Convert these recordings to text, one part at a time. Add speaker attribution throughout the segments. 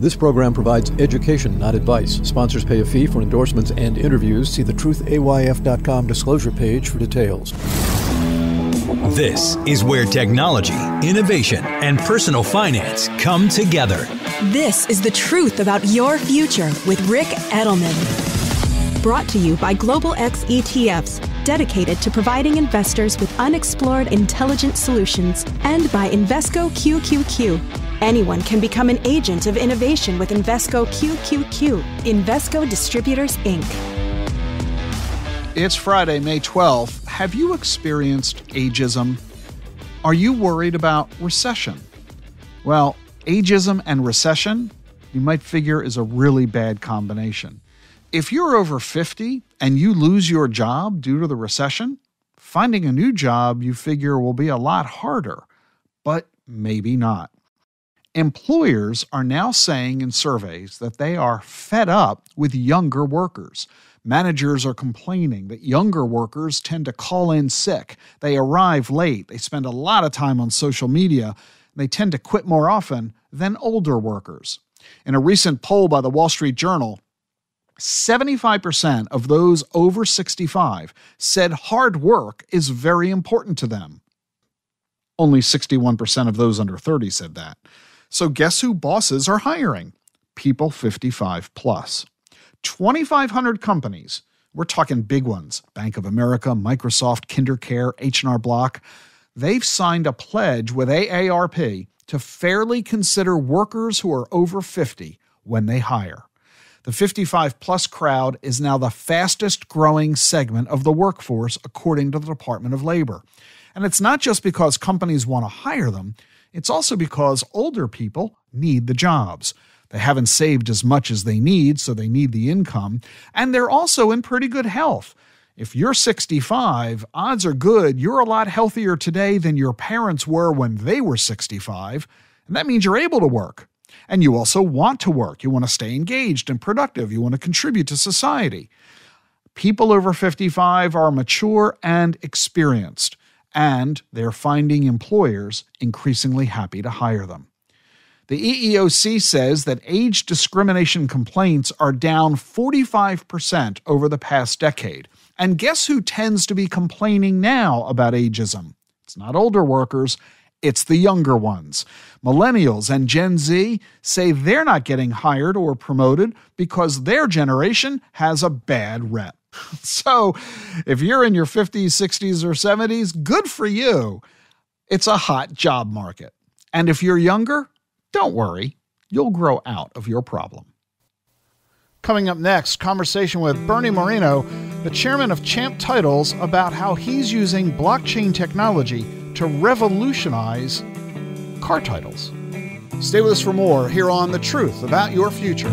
Speaker 1: This program provides education, not advice. Sponsors pay a fee for endorsements and interviews. See the truthayf.com disclosure page for details.
Speaker 2: This is where technology, innovation, and personal finance come together.
Speaker 3: This is The Truth About Your Future with Rick Edelman. Brought to you by Global X ETFs, dedicated to providing investors with unexplored intelligent solutions, and by Invesco QQQ. Anyone can become an agent of innovation with Invesco QQQ. Invesco Distributors, Inc.
Speaker 4: It's Friday, May 12th. Have you experienced ageism? Are you worried about recession? Well, ageism and recession, you might figure, is a really bad combination. If you're over 50 and you lose your job due to the recession, finding a new job you figure will be a lot harder, but maybe not. Employers are now saying in surveys that they are fed up with younger workers. Managers are complaining that younger workers tend to call in sick. They arrive late. They spend a lot of time on social media. They tend to quit more often than older workers. In a recent poll by the Wall Street Journal, 75% of those over 65 said hard work is very important to them. Only 61% of those under 30 said that. So guess who bosses are hiring? People 55 plus. 2,500 companies, we're talking big ones, Bank of America, Microsoft, KinderCare, H&R Block, they've signed a pledge with AARP to fairly consider workers who are over 50 when they hire. The 55-plus crowd is now the fastest-growing segment of the workforce, according to the Department of Labor. And it's not just because companies want to hire them. It's also because older people need the jobs. They haven't saved as much as they need, so they need the income. And they're also in pretty good health. If you're 65, odds are good you're a lot healthier today than your parents were when they were 65. And that means you're able to work. And you also want to work. You want to stay engaged and productive. You want to contribute to society. People over 55 are mature and experienced, and they're finding employers increasingly happy to hire them. The EEOC says that age discrimination complaints are down 45% over the past decade. And guess who tends to be complaining now about ageism? It's not older workers. It's the younger ones. Millennials and Gen Z say they're not getting hired or promoted because their generation has a bad rep. So if you're in your 50s, 60s, or 70s, good for you. It's a hot job market. And if you're younger, don't worry. You'll grow out of your problem. Coming up next, conversation with Bernie Moreno, the chairman of Champ Titles, about how he's using blockchain technology to revolutionize car titles. Stay with us for more here on The Truth About Your Future.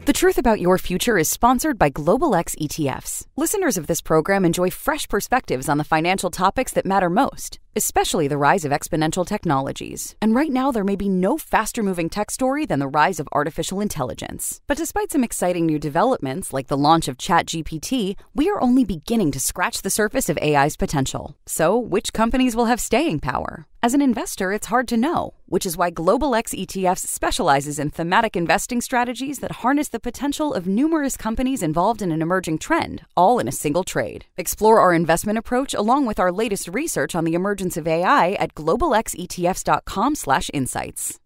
Speaker 5: The Truth About Your Future is sponsored by Global X ETFs. Listeners of this program enjoy fresh perspectives on the financial topics that matter most, especially the rise of exponential technologies. And right now, there may be no faster-moving tech story than the rise of artificial intelligence. But despite some exciting new developments, like the launch of ChatGPT, we are only beginning to scratch the surface of AI's potential. So, which companies will have staying power? As an investor, it's hard to know, which is why Global X ETFs specializes in thematic investing strategies that harness the potential of numerous companies involved in an emerging trend, all in a single trade. Explore our investment approach along with our latest research on the emergence of AI at globalxetfs.com/insights.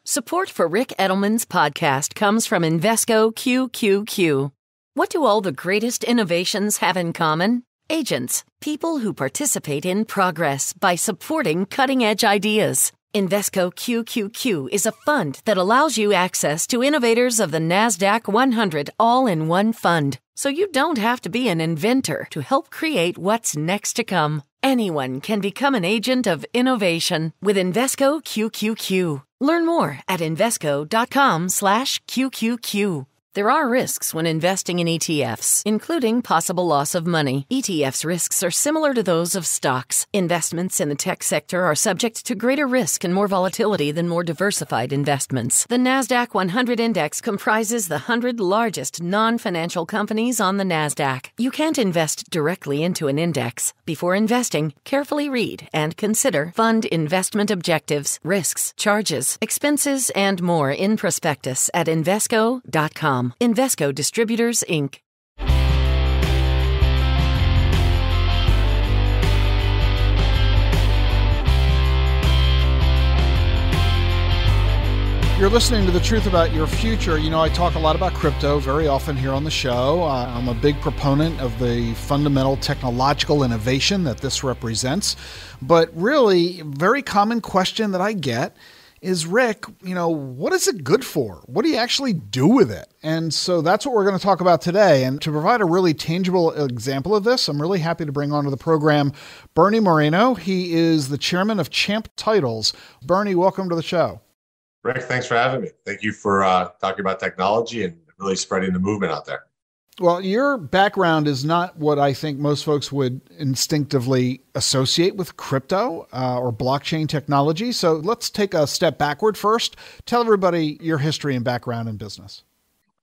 Speaker 6: Support for Rick Edelman's podcast comes from Invesco QQQ. What do all the greatest innovations have in common? Agents, people who participate in progress by supporting cutting-edge ideas. Invesco QQQ is a fund that allows you access to innovators of the NASDAQ 100 all-in-one fund, so you don't have to be an inventor to help create what's next to come. Anyone can become an agent of innovation with Invesco QQQ. Learn more at Invesco.com/QQQ. There are risks when investing in ETFs, including possible loss of money. ETFs' risks are similar to those of stocks. Investments in the tech sector are subject to greater risk and more volatility than more diversified investments. The NASDAQ 100 Index comprises the 100 largest non-financial companies on the NASDAQ. You can't invest directly into an index. Before investing, carefully read and consider fund investment objectives, risks, charges, expenses, and more in prospectus at Invesco.com. Invesco Distributors, Inc.
Speaker 4: You're listening to The Truth About Your Future. You know, I talk a lot about crypto very often here on the show. I'm a big proponent of the fundamental technological innovation that this represents. But really, very common question that I get is, Rick, you know, what is it good for? What do you actually do with it? And so that's what we're going to talk about today. And to provide a really tangible example of this, I'm really happy to bring onto the program Bernie Moreno. He is the chairman of Champ Titles. Bernie, welcome to the show.
Speaker 7: Rick, thanks for having me. Thank you for talking about technology and really spreading the movement out there.
Speaker 4: Well, your background is not what I think most folks would instinctively associate with crypto or blockchain technology. So let's take a step backward first. Tell everybody your history and background in business.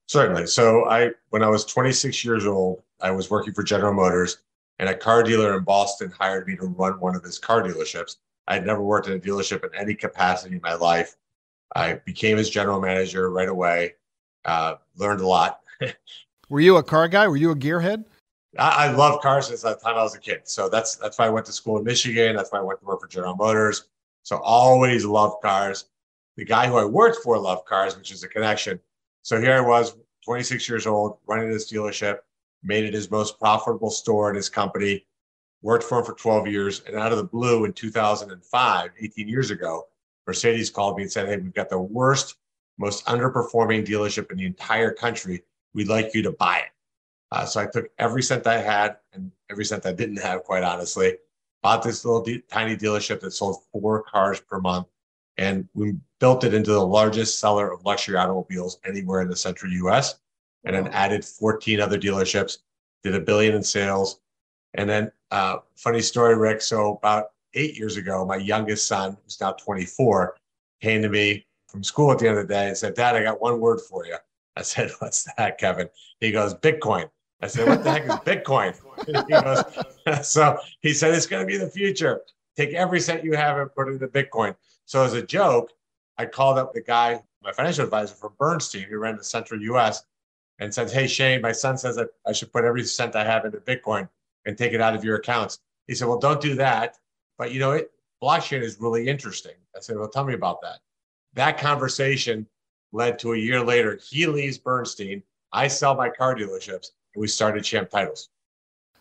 Speaker 7: Certainly. So when I was 26 years old, I was working for General Motors, and a car dealer in Boston hired me to run one of his car dealerships. I had never worked in a dealership in any capacity in my life. I became his general manager right away, learned a lot.
Speaker 4: Were you a car guy? Were you a gearhead?
Speaker 7: I love cars since the time I was a kid. So that's why I went to school in Michigan. That's why I went to work for General Motors. So always loved cars. The guy who I worked for loved cars, which is a connection. So here I was, 26 years old, running this dealership, made it his most profitable store in his company, worked for him for 12 years. And out of the blue in 2005, 18 years ago, Mercedes called me and said, hey, we've got the worst, most underperforming dealership in the entire country. We'd like you to buy it. So I took every cent I had and every cent I didn't have, quite honestly, bought this little tiny dealership that sold 4 cars per month. And we built it into the largest seller of luxury automobiles anywhere in the central US. And then added 14 other dealerships, did $1 billion in sales. And then funny story, Rick. So about 8 years ago, my youngest son, who's now 24, came to me from school at the end of the day and said, Dad, I got one word for you. I said, what's that, Kevin? He goes, Bitcoin. I said, what the heck is Bitcoin? He goes, so he said, it's going to be the future. Take every cent you have and put it into Bitcoin. So as a joke, I called up the guy, my financial advisor from Bernstein, who ran the central US, and said, hey, Shane, my son says that I should put every cent I have into Bitcoin and take it out of your accounts. He said, well, don't do that. But, you know, blockchain is really interesting. I said, well, tell me about that. That conversation led to a year later, he leaves Bernstein, I sell my car dealerships, and we started Champ Titles.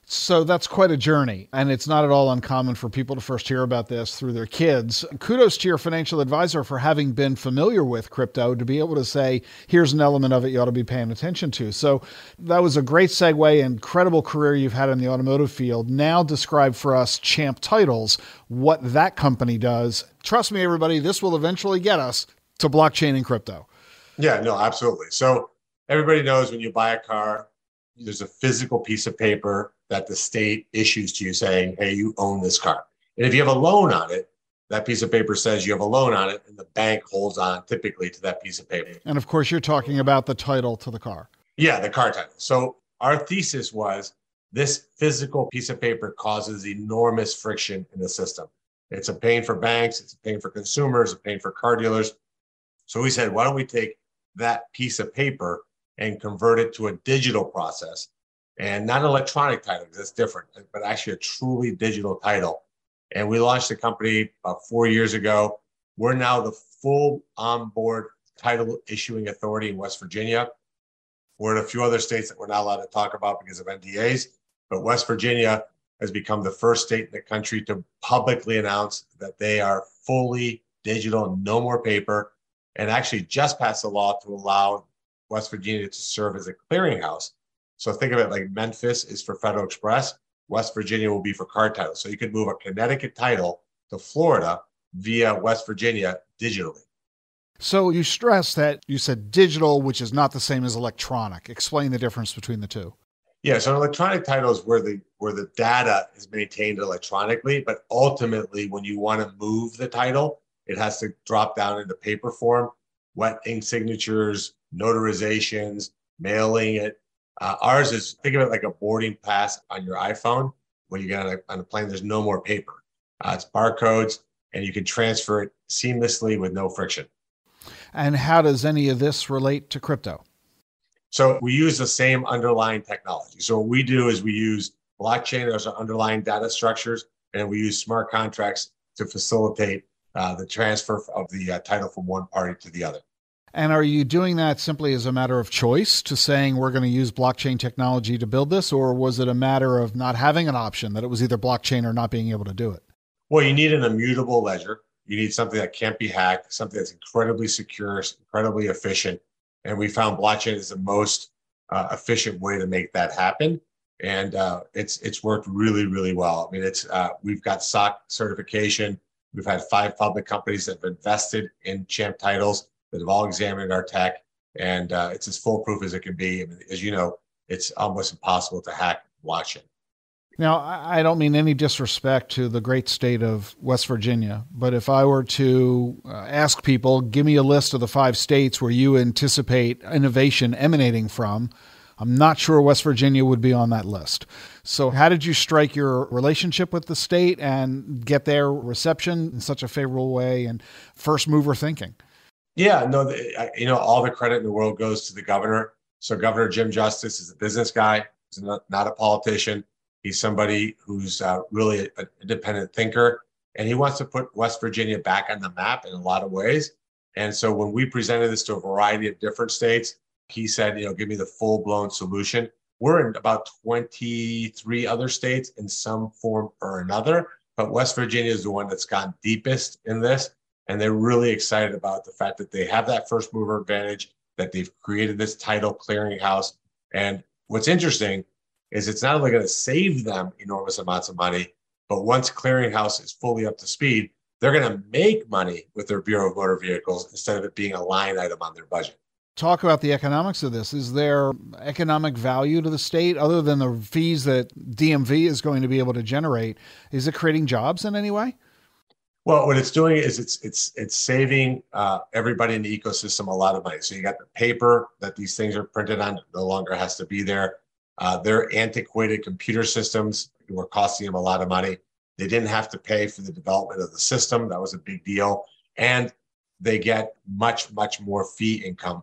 Speaker 4: So that's quite a journey, and it's not at all uncommon for people to first hear about this through their kids. Kudos to your financial advisor for having been familiar with crypto to be able to say, here's an element of it you ought to be paying attention to. So that was a great segue, incredible career you've had in the automotive field. Now describe for us Champ Titles, what that company does. Trust me, everybody, this will eventually get us to blockchain and crypto.
Speaker 7: Yeah, no, absolutely. So everybody knows when you buy a car, there's a physical piece of paper that the state issues to you saying, hey, you own this car. And if you have a loan on it, that piece of paper says you have a loan on it, and the bank holds on typically to that piece of paper.
Speaker 4: And of course, you're talking about the title to the car.
Speaker 7: Yeah, the car title. So our thesis was this physical piece of paper causes enormous friction in the system. It's a pain for banks, it's a pain for consumers, it's a pain for car dealers. So we said, why don't we take that piece of paper and convert it to a digital process, and not an electronic title, because that's different, but actually a truly digital title. And we launched the company about 4 years ago. We're now the full onboard title issuing authority in West Virginia. We're in a few other states that we're not allowed to talk about because of NDAs, but West Virginia has become the first state in the country to publicly announce that they are fully digital, no more paper, and actually just passed a law to allow West Virginia to serve as a clearinghouse. So think of it like Memphis is for Federal Express. West Virginia will be for car titles. So you could move a Connecticut title to Florida via West Virginia digitally.
Speaker 4: So you stress that you said digital, which is not the same as electronic. Explain the difference between the two.
Speaker 7: Yeah, so an electronic title is where the data is maintained electronically, but ultimately when you want to move the title, it has to drop down into paper form, wet ink signatures, notarizations, mailing it. Ours is, think of it like a boarding pass on your iPhone. When you get on a plane, there's no more paper. It's barcodes, and you can transfer it seamlessly with no friction.
Speaker 4: And how does any of this relate to crypto?
Speaker 7: So we use the same underlying technology. So what we do is we use blockchain as our underlying data structures, and we use smart contracts to facilitate the transfer of the title from one party to the other.
Speaker 4: And are you doing that simply as a matter of choice to saying we're going to use blockchain technology to build this, or was it a matter of not having an option, that it was either blockchain or not being able to do it?
Speaker 7: Well, you need an immutable ledger. You need something that can't be hacked, something that's incredibly secure, incredibly efficient. And we found blockchain is the most efficient way to make that happen. And it's worked really, really well. I mean, we've got SOC certification. We've had 5 public companies that have invested in Champ titles that have all examined our tech. And it's as foolproof as it can be. I mean, as you know, it's almost impossible to hack blockchain.
Speaker 4: Now, I don't mean any disrespect to the great state of West Virginia, but if I were to ask people, give me a list of the 5 states where you anticipate innovation emanating from, I'm not sure West Virginia would be on that list. So how did you strike your relationship with the state and get their reception in such a favorable way and first mover thinking?
Speaker 7: Yeah, no, all the credit in the world goes to the governor. So Governor Jim Justice is a business guy. He's not a politician. He's somebody who's really an independent thinker, and he wants to put West Virginia back on the map in a lot of ways. And so when we presented this to a variety of different states, he said, give me the full-blown solution. We're in about 23 other states in some form or another, but West Virginia is the one that's gone deepest in this. And they're really excited about the fact that they have that first mover advantage, that they've created this title clearinghouse. And what's interesting is it's not only going to save them enormous amounts of money, but once clearinghouse is fully up to speed, they're going to make money with their Bureau of Motor Vehicles instead of it being a line item on their budget.
Speaker 4: Talk about the economics of this. Is there economic value to the state other than the fees that DMV is going to be able to generate? Is it creating jobs in any way?
Speaker 7: Well, what it's doing is it's saving everybody in the ecosystem a lot of money. So you got the paper that these things are printed on no longer has to be there. Their antiquated computer systems were costing them a lot of money. They didn't have to pay for the development of the system. That was a big deal. And they get much, much more fee income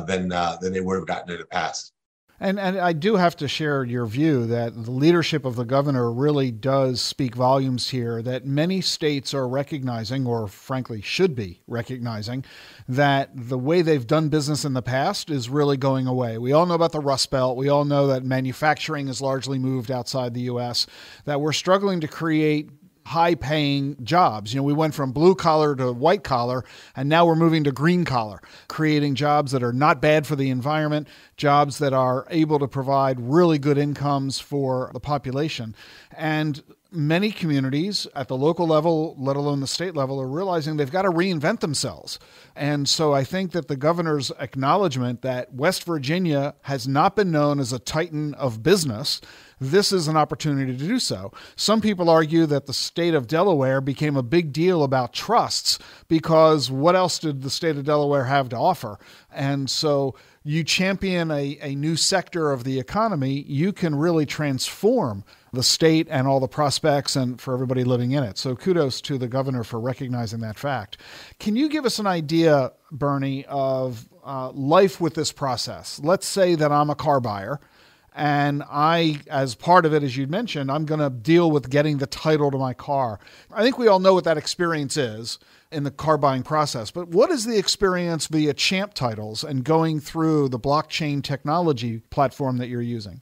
Speaker 7: than they would have gotten in the past.
Speaker 4: And I do have to share your view that the leadership of the governor really does speak volumes here, that many states are recognizing, or frankly should be recognizing, that the way they've done business in the past is really going away. We all know about the Rust Belt. We all know that manufacturing is largely moved outside the U.S., that we're struggling to create high-paying jobs. We went from blue collar to white collar, and now we're moving to green collar, creating jobs that are not bad for the environment, jobs that are able to provide really good incomes for the population. And many communities at the local level, let alone the state level, are realizing they've got to reinvent themselves. And so I think that the governor's acknowledgement that West Virginia has not been known as a titan of business, this is an opportunity to do so. Some people argue that the state of Delaware became a big deal about trusts because what else did the state of Delaware have to offer? And so you champion a new sector of the economy, you can really transform the state and all the prospects and for everybody living in it. So kudos to the governor for recognizing that fact. Can you give us an idea, Bernie, of life with this process? Let's say that I'm a car buyer, and I, as part of it, as you mentioned, I'm going to deal with getting the title to my car. I think we all know what that experience is in the car buying process, but what is the experience via Champ titles and going through the blockchain technology platform that you're using?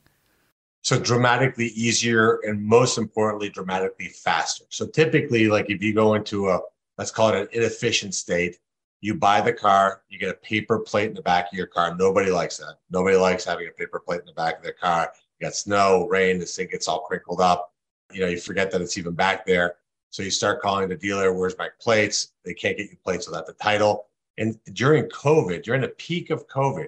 Speaker 7: So dramatically easier, and most importantly, dramatically faster. So typically, like if you go into let's call it an inefficient state, you buy the car, you get a paper plate in the back of your car. Nobody likes that. Nobody likes having a paper plate in the back of their car. You got snow, rain, this thing gets all crinkled up. You forget that it's even back there. So you start calling the dealer, where's my plates? They can't get you plates without the title. And during COVID, during the peak of COVID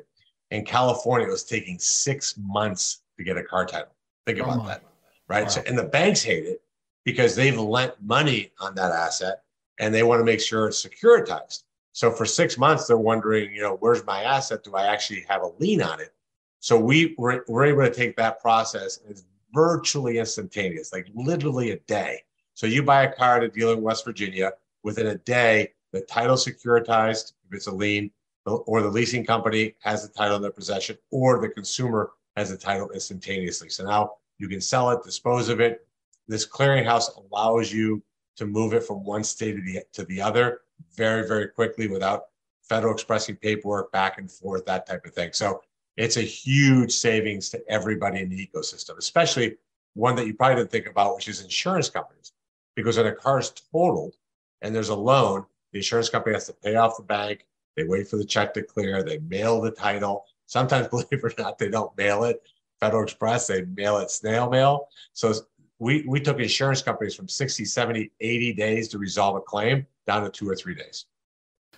Speaker 7: in California, it was taking 6 months to get a car title. Think about that, right?
Speaker 4: Wow.
Speaker 7: So, and the banks hate it because they've lent money on that asset and they want to make sure it's securitized. So for 6 months, they're wondering, where's my asset? Do I actually have a lien on it? So we're able to take that process, and it's virtually instantaneous, like literally a day. So you buy a car at a dealer in West Virginia, within a day, the title securitized, if it's a lien, or the leasing company has the title in their possession, or the consumer has the title instantaneously. So now you can sell it, dispose of it. This clearinghouse allows you to move it from one state to the other very, very quickly without Federal Expressing paperwork back and forth, that type of thing. So it's a huge savings to everybody in the ecosystem, especially one that you probably didn't think about, which is insurance companies. Because when a car is totaled and there's a loan, the insurance company has to pay off the bank. They wait for the check to clear. They mail the title. Sometimes, believe it or not, they don't mail it. Federal Express, they mail it snail mail. So we took insurance companies from 60, 70, 80 days to resolve a claim down to 2 or 3 days.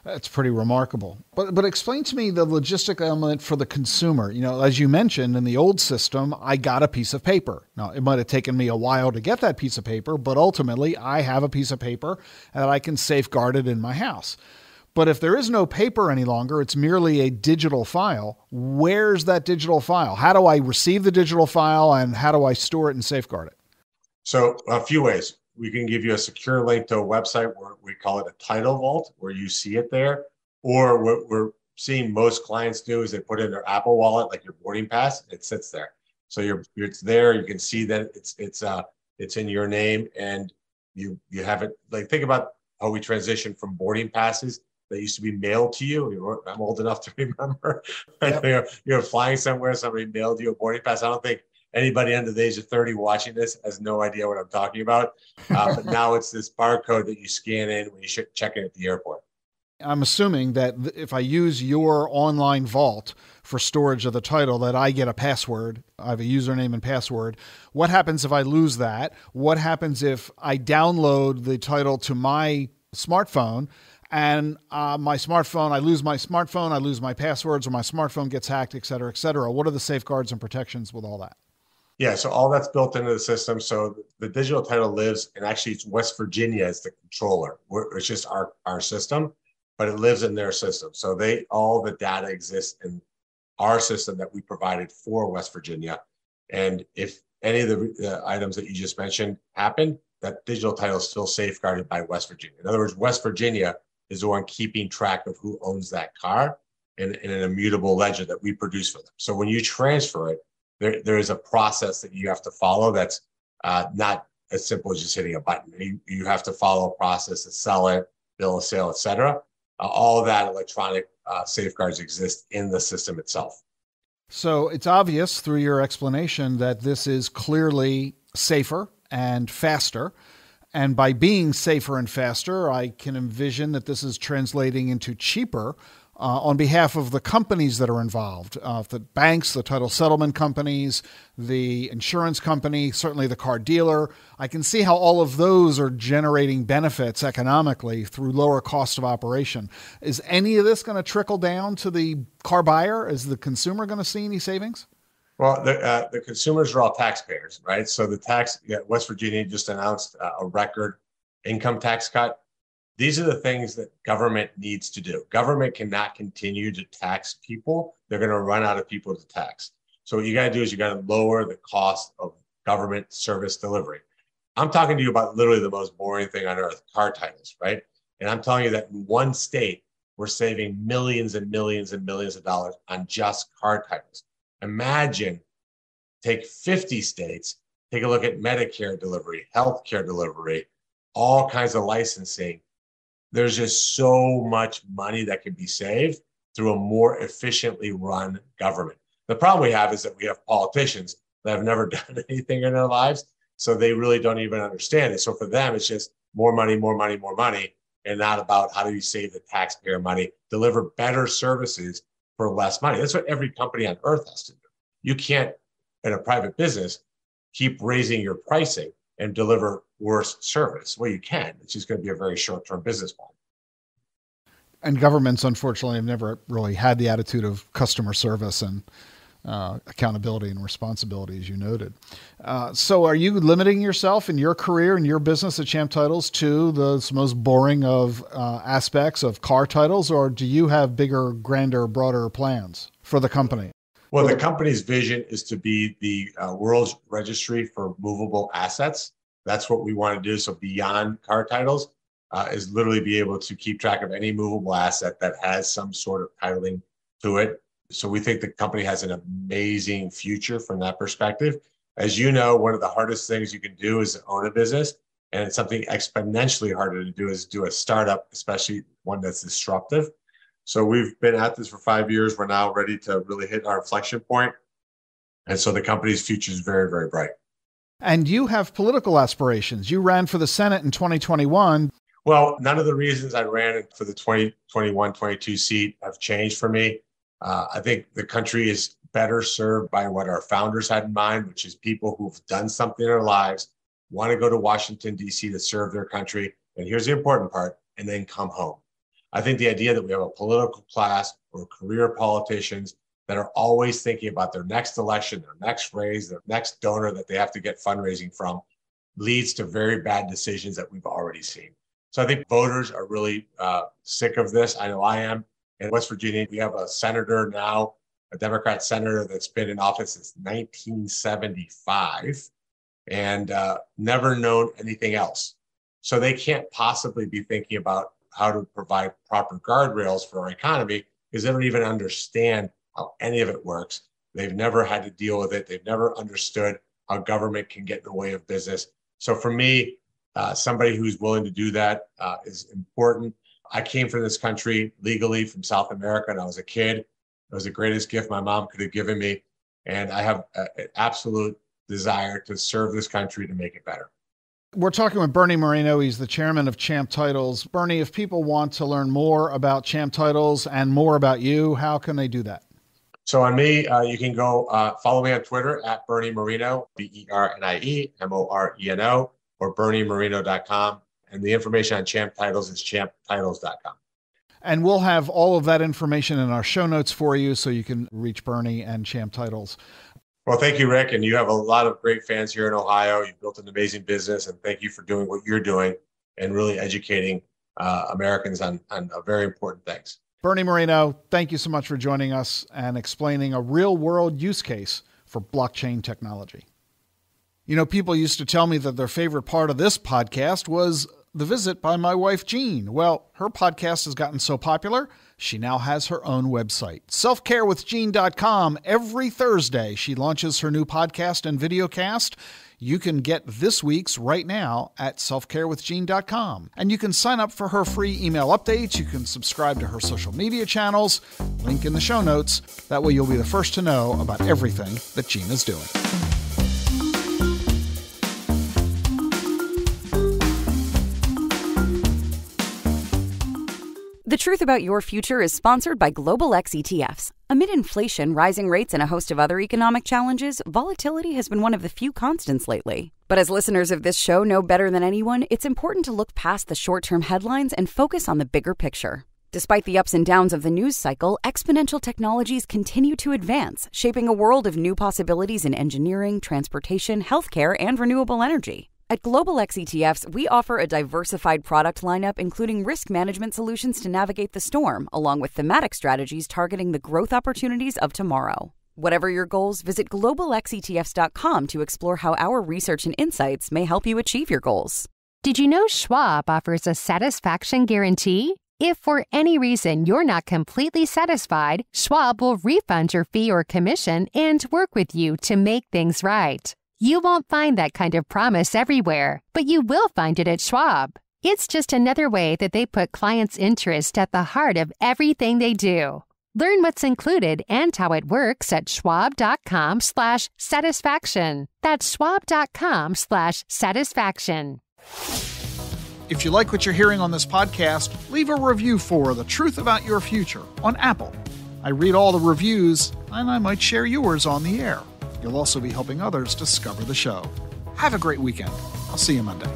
Speaker 4: That's pretty remarkable. But explain to me the logistic element for the consumer. As you mentioned, in the old system, I got a piece of paper. Now, it might have taken me a while to get that piece of paper, but ultimately I have a piece of paper and I can safeguard it in my house. But if there is no paper any longer, it's merely a digital file. Where's that digital file? How do I receive the digital file and how do I store it and safeguard it?
Speaker 7: So a few ways. We can give you a secure link to a website where we call it a title vault, where you see it there. Or what we're seeing most clients do is they put it in their Apple Wallet, like your boarding pass, and it sits there. So it's there. You can see that it's in your name, and you have it. Like, think about how we transitioned from boarding passes that used to be mailed to you. I'm old enough to remember. Yep. You're flying somewhere, somebody mailed you a boarding pass. I don't think anybody under the age of 30 watching this has no idea what I'm talking about. But now it's this barcode that you scan in when you check in at the airport.
Speaker 4: I'm assuming that if I use your online vault for storage of the title, that I get a password. I have a username and password. What happens if I lose that? What happens if I download the title to my smartphone and I lose my smartphone, I lose my passwords, or my smartphone gets hacked, et cetera, et cetera? What are the safeguards and protections with all that?
Speaker 7: Yeah, so all that's built into the system. So the digital title lives, and actually it's West Virginia as the controller. It's just our system, but it lives in their system. So all the data exists in our system that we provided for West Virginia. And if any of the items that you just mentioned happen, that digital title is still safeguarded by West Virginia. In other words, West Virginia is the one keeping track of who owns that car in an immutable ledger that we produce for them. So when you transfer it, there is a process that you have to follow that's not as simple as just hitting a button. You have to follow a process to sell it, bill of sale, et cetera. All of that electronic safeguards exist in the system itself.
Speaker 4: So it's obvious through your explanation that this is clearly safer and faster. And by being safer and faster, I can envision that this is translating into cheaper on behalf of the companies that are involved, the banks, the title settlement companies, the insurance company, certainly the car dealer. I can see how all of those are generating benefits economically through lower cost of operation. Is any of this going to trickle down to the car buyer? Is the consumer going to see any savings?
Speaker 7: Well, the consumers are all taxpayers, right? So West Virginia just announced a record income tax cut. These are the things that government needs to do. Government cannot continue to tax people. They're going to run out of people to tax. So what you got to do is you got to lower the cost of government service delivery. I'm talking to you about literally the most boring thing on earth, car titles, right? And I'm telling you that in one state, we're saving millions and millions and millions of dollars on just car titles. Imagine, take 50 states, take a look at Medicare delivery, healthcare delivery, all kinds of licensing. There's just so much money that can be saved through a more efficiently run government. The problem we have is that we have politicians that have never done anything in their lives, so they really don't even understand it. So for them, it's just more money, more money, more money, and not about how do you save the taxpayer money, deliver better services for less money. That's what every company on earth has to do. You can't, in a private business, keep raising your pricing and deliver worse service. Well, you can. It's just going to be a very short-term business model.
Speaker 4: And governments, unfortunately, have never really had the attitude of customer service and accountability and responsibility, as you noted. So are you limiting yourself in your career and your business at Champ Titles to the most boring of aspects of car titles, or do you have bigger, grander, broader plans for the company?
Speaker 7: Well, the company's vision is to be the world's registry for movable assets. That's what we want to do. So beyond car titles, is literally be able to keep track of any movable asset that has some sort of titling to it. So we think the company has an amazing future from that perspective. As you know, one of the hardest things you can do is own a business, and it's something exponentially harder to do is do a startup, especially one that's disruptive. So we've been at this for 5 years. We're now ready to really hit our inflection point. And so the company's future is very, very bright.
Speaker 4: And you have political aspirations. You ran for the Senate in 2021.
Speaker 7: Well, none of the reasons I ran for the 2021-22 seat have changed for me. I think the country is better served by what our founders had in mind, which is people who've done something in their lives, want to go to Washington, D.C. to serve their country. And here's the important part, and then come home. I think the idea that we have a political class or career politicians that are always thinking about their next election, their next raise, their next donor that they have to get fundraising from leads to very bad decisions that we've already seen. So I think voters are really sick of this. I know I am. In West Virginia, we have a senator now, a Democrat senator that's been in office since 1975 and never known anything else. So they can't possibly be thinking about how to provide proper guardrails for our economy because they don't even understand how any of it works. They've never had to deal with it. They've never understood how government can get in the way of business. So for me, somebody who's willing to do that is important. I came from this country legally from South America, and I was a kid. It was the greatest gift my mom could have given me. And I have an absolute desire to serve this country to make it better.
Speaker 4: We're talking with Bernie Moreno. He's the chairman of Champ Titles. Bernie, if people want to learn more about Champ Titles and more about you, how can they do that?
Speaker 7: So on me, you can go follow me on Twitter at Bernie Moreno, BernieMoreno, or BernieMoreno.com. And the information on Champ Titles is champtitles.com.
Speaker 4: And we'll have all of that information in our show notes for you so you can reach Bernie and Champ Titles.
Speaker 7: Well, thank you, Rick. And you have a lot of great fans here in Ohio. You've built an amazing business, and thank you for doing what you're doing and really educating Americans on very important things.
Speaker 4: Bernie Moreno, thank you so much for joining us and explaining a real-world use case for blockchain technology. You know, people used to tell me that their favorite part of this podcast was the visit by my wife, Jean. Well, her podcast has gotten so popular, she now has her own website, selfcarewithjean.com. Every Thursday, she launches her new podcast and videocast. You can get this week's right now at selfcarewithjean.com. And you can sign up for her free email updates. You can subscribe to her social media channels. Link in the show notes. That way you'll be the first to know about everything that Jean is doing.
Speaker 5: The Truth About Your Future is sponsored by Global X ETFs. Amid inflation, rising rates, and a host of other economic challenges, volatility has been one of the few constants lately. But as listeners of this show know better than anyone, it's important to look past the short-term headlines and focus on the bigger picture. Despite the ups and downs of the news cycle, exponential technologies continue to advance, shaping a world of new possibilities in engineering, transportation, healthcare, and renewable energy. At Global X ETFs, we offer a diversified product lineup including risk management solutions to navigate the storm, along with thematic strategies targeting the growth opportunities of tomorrow. Whatever your goals, visit globalxetfs.com to explore how our research and insights may help you achieve your goals.
Speaker 8: Did you know Schwab offers a satisfaction guarantee? If for any reason you're not completely satisfied, Schwab will refund your fee or commission and work with you to make things right. You won't find that kind of promise everywhere, but you will find it at Schwab. It's just another way that they put clients' interest at the heart of everything they do. Learn what's included and how it works at schwab.com/satisfaction. That's schwab.com/satisfaction.
Speaker 4: If you like what you're hearing on this podcast, leave a review for The Truth About Your Future on Apple. I read all the reviews, and I might share yours on the air. You'll also be helping others discover the show. Have a great weekend. I'll see you Monday.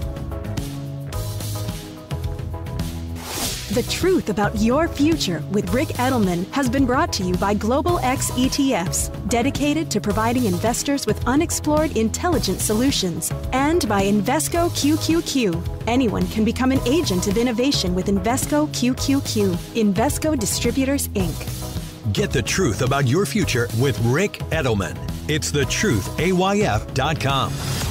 Speaker 3: The Truth About Your Future with Rick Edelman has been brought to you by Global X ETFs, dedicated to providing investors with unexplored intelligent solutions, and by Invesco QQQ. Anyone can become an agent of innovation with Invesco QQQ. Invesco Distributors, Inc.
Speaker 2: Get the truth about your future with Rick Edelman. It's thetruthayf.com.